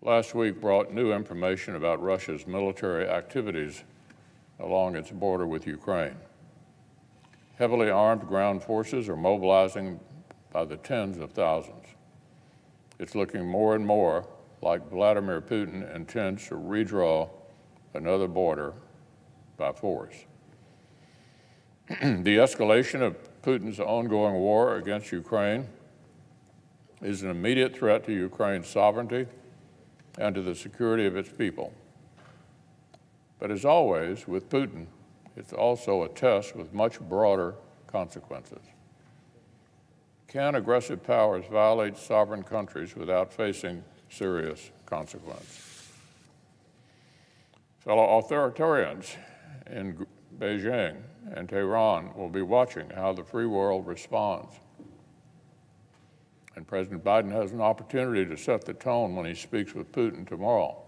last week brought new information about Russia's military activities along its border with Ukraine. Heavily armed ground forces are mobilizing by the tens of thousands. It's looking more and more like Vladimir Putin intends to redraw another border by force. The escalation of Putin's ongoing war against Ukraine is an immediate threat to Ukraine's sovereignty and to the security of its people. But as always, with Putin, it's also a test with much broader consequences. Can aggressive powers violate sovereign countries without facing serious consequence? Fellow authoritarians in Beijing and Tehran will be watching how the free world responds. And President Biden has an opportunity to set the tone when he speaks with Putin tomorrow.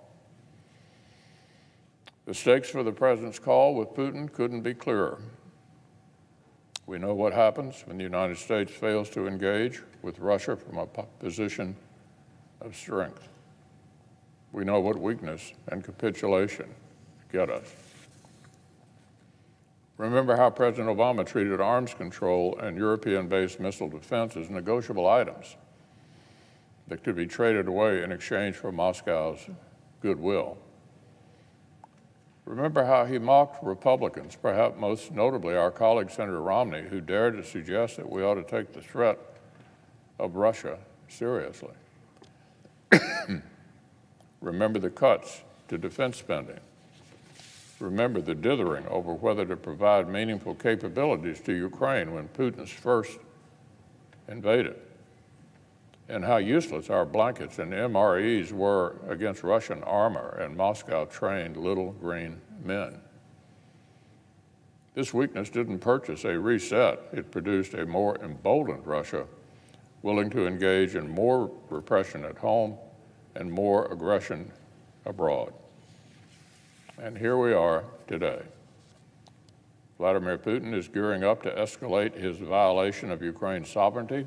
The stakes for the president's call with Putin couldn't be clearer. We know what happens when the United States fails to engage with Russia from a position of strength. We know what weakness and capitulation get us. Remember how President Obama treated arms control and European-based missile defense as negotiable items that could be traded away in exchange for Moscow's goodwill. Remember how he mocked Republicans, perhaps most notably our colleague Senator Romney, who dared to suggest that we ought to take the threat of Russia seriously. Remember the cuts to defense spending. Remember the dithering over whether to provide meaningful capabilities to Ukraine when Putin's first invaded, and how useless our blankets and MREs were against Russian armor and Moscow-trained little green men. This weakness didn't purchase a reset. It produced a more emboldened Russia, willing to engage in more repression at home and more aggression abroad. And here we are today. Vladimir Putin is gearing up to escalate his violation of Ukraine's sovereignty.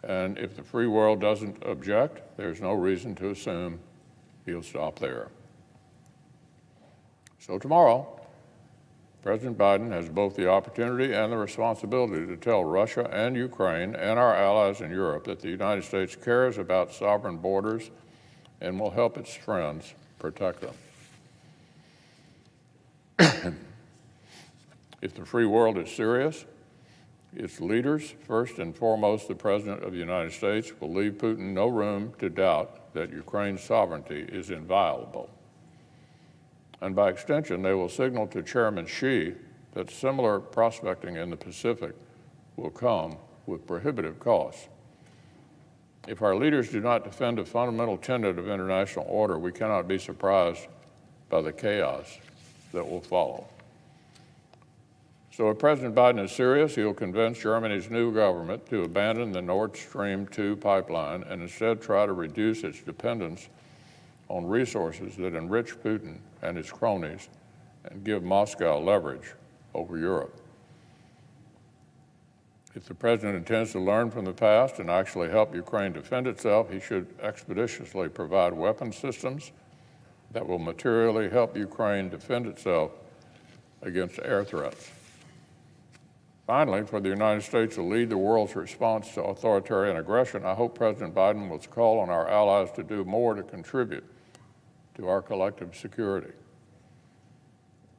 And if the free world doesn't object, there's no reason to assume he'll stop there. So tomorrow, President Biden has both the opportunity and the responsibility to tell Russia and Ukraine and our allies in Europe that the United States cares about sovereign borders and will help its friends protect them. If the free world is serious, its leaders, first and foremost the President of the United States, will leave Putin no room to doubt that Ukraine's sovereignty is inviolable. And by extension, they will signal to Chairman Xi that similar prospecting in the Pacific will come with prohibitive costs. If our leaders do not defend a fundamental tenet of international order, we cannot be surprised by the chaos that will follow. So if President Biden is serious, he'll convince Germany's new government to abandon the Nord Stream 2 pipeline and instead try to reduce its dependence on resources that enrich Putin and his cronies and give Moscow leverage over Europe. If the president intends to learn from the past and actually help Ukraine defend itself, he should expeditiously provide weapon systems that will materially help Ukraine defend itself against air threats. Finally, for the United States to lead the world's response to authoritarian aggression, I hope President Biden will call on our allies to do more to contribute to our collective security.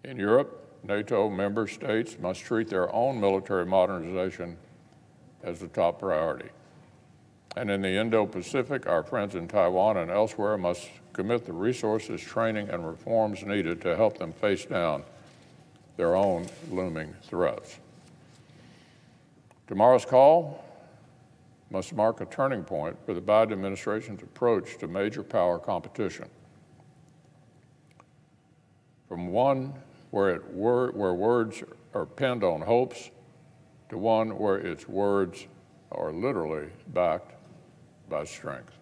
In Europe, NATO member states must treat their own military modernization as a top priority. And in the Indo-Pacific, our friends in Taiwan and elsewhere must commit the resources, training, and reforms needed to help them face down their own looming threats. Tomorrow's call must mark a turning point for the Biden administration's approach to major power competition. From one where words are pinned on hopes to one where its words are literally backed by strength.